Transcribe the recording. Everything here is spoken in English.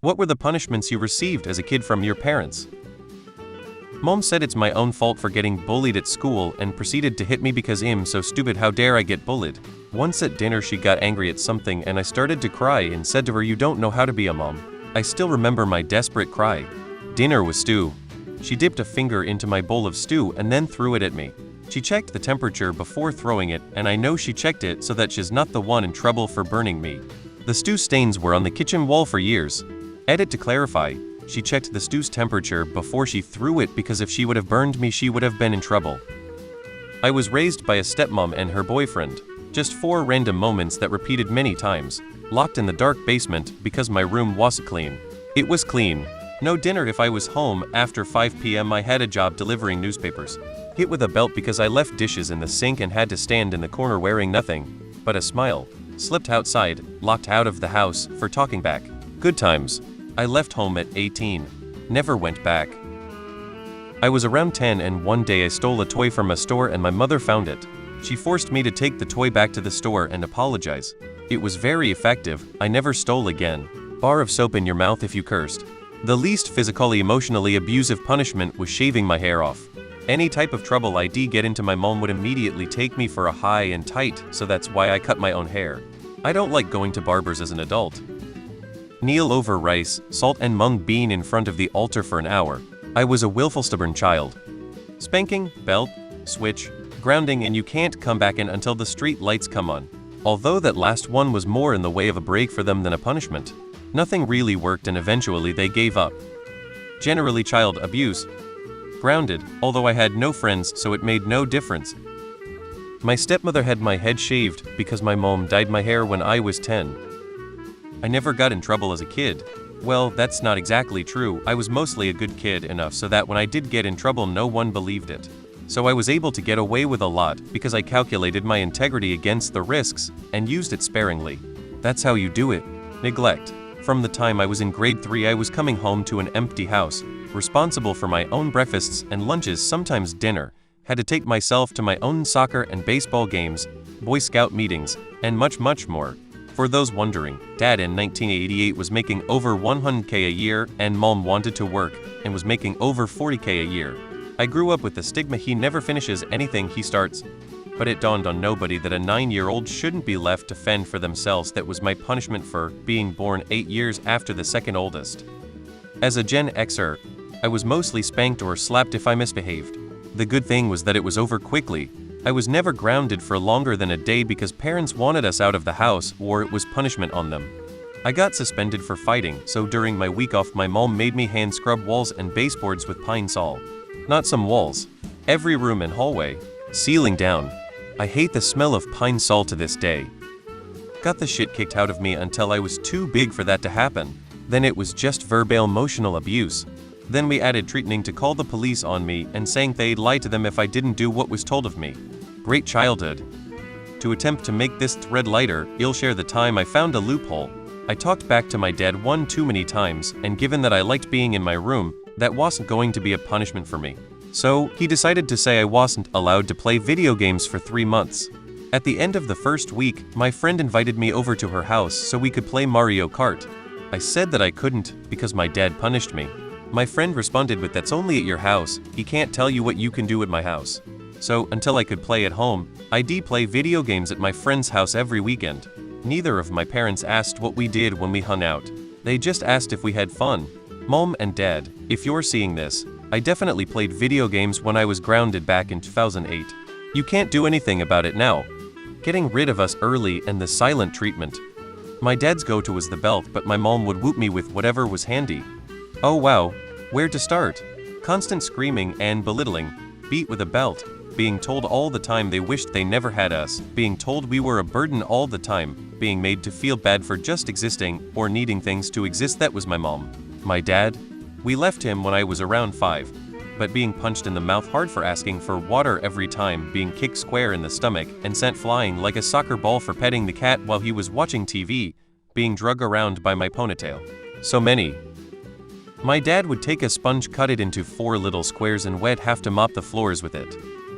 What were the punishments you received as a kid from your parents? Mom said it's my own fault for getting bullied at school and proceeded to hit me because I'm so stupid, how dare I get bullied. Once at dinner she got angry at something and I started to cry and said to her, "You don't know how to be a mom." I still remember my desperate cry. Dinner was stew. She dipped a finger into my bowl of stew and then threw it at me. She checked the temperature before throwing it, and I know she checked it so that she's not the one in trouble for burning me. The stew stains were on the kitchen wall for years. Edit to clarify, she checked the stew's temperature before she threw it because if she would have burned me she would have been in trouble. I was raised by a stepmom and her boyfriend. Just 4 random moments that repeated many times. Locked in the dark basement because my room wasn't clean. It was clean. No dinner if I was home after 5 p.m. I had a job delivering newspapers. Hit with a belt because I left dishes in the sink and had to stand in the corner wearing nothing but a smile. Slipped outside, locked out of the house for talking back. Good times. I left home at 18. Never went back. I was around 10 and one day I stole a toy from a store and my mother found it. She forced me to take the toy back to the store and apologize. It was very effective. I never stole again. Bar of soap in your mouth if you cursed. The least physically emotionally abusive punishment was shaving my hair off. Any type of trouble I'd get into, my mom would immediately take me for a high and tight, so that's why I cut my own hair. I don't like going to barbers as an adult. Kneel over rice, salt and mung bean in front of the altar for an hour. I was a willful stubborn child. Spanking, belt, switch, grounding, and you can't come back in until the street lights come on. Although that last one was more in the way of a break for them than a punishment. Nothing really worked and eventually they gave up. Generally child abuse. Grounded, although I had no friends so it made no difference. My stepmother had my head shaved because my mom dyed my hair when I was 10. I never got in trouble as a kid. Well, that's not exactly true. I was mostly a good kid enough so that when I did get in trouble no one believed it. So I was able to get away with a lot because I calculated my integrity against the risks and used it sparingly. That's how you do it. Neglect. From the time I was in grade 3 I was coming home to an empty house, responsible for my own breakfasts and lunches, sometimes dinner, had to take myself to my own soccer and baseball games, Boy Scout meetings, and much more. For those wondering, Dad in 1988 was making over $100K a year and Mom wanted to work and was making over $40K a year. I grew up with the stigma he never finishes anything he starts. But it dawned on nobody that a 9-year-old shouldn't be left to fend for themselves. That was my punishment for being born 8 years after the second oldest. As a Gen Xer, I was mostly spanked or slapped if I misbehaved. The good thing was that it was over quickly. I was never grounded for longer than a day because parents wanted us out of the house or it was punishment on them. I got suspended for fighting, so during my week off my mom made me hand scrub walls and baseboards with Pine Sol. Not some walls. Every room and hallway. Ceiling down. I hate the smell of Pine Sol to this day. Got the shit kicked out of me until I was too big for that to happen. Then it was just verbal emotional abuse. Then we added threatening to call the police on me and saying they'd lie to them if I didn't do what was told of me. Great childhood. To attempt to make this thread lighter, I'll share the time I found a loophole. I talked back to my dad one too many times, and given that I liked being in my room, that wasn't going to be a punishment for me. So, he decided to say I wasn't allowed to play video games for 3 months. At the end of the first week, my friend invited me over to her house so we could play Mario Kart. I said that I couldn't because my dad punished me. My friend responded with, "That's only at your house, he can't tell you what you can do at my house." So, until I could play at home, I'd play video games at my friend's house every weekend. Neither of my parents asked what we did when we hung out. They just asked if we had fun. Mom and Dad, if you're seeing this, I definitely played video games when I was grounded back in 2008. You can't do anything about it now. Getting rid of us early and the silent treatment. My dad's go-to was the belt, but my mom would whoop me with whatever was handy. Oh wow, where to start? Constant screaming and belittling, beat with a belt, being told all the time they wished they never had us, being told we were a burden all the time, being made to feel bad for just existing or needing things to exist. That was my mom. My dad? We left him when I was around 5. But being punched in the mouth hard for asking for water every time, being kicked square in the stomach and sent flying like a soccer ball for petting the cat while he was watching TV, being drug around by my ponytail. So many. My dad would take a sponge, cut it into 4 little squares and we'd have to mop the floors with it.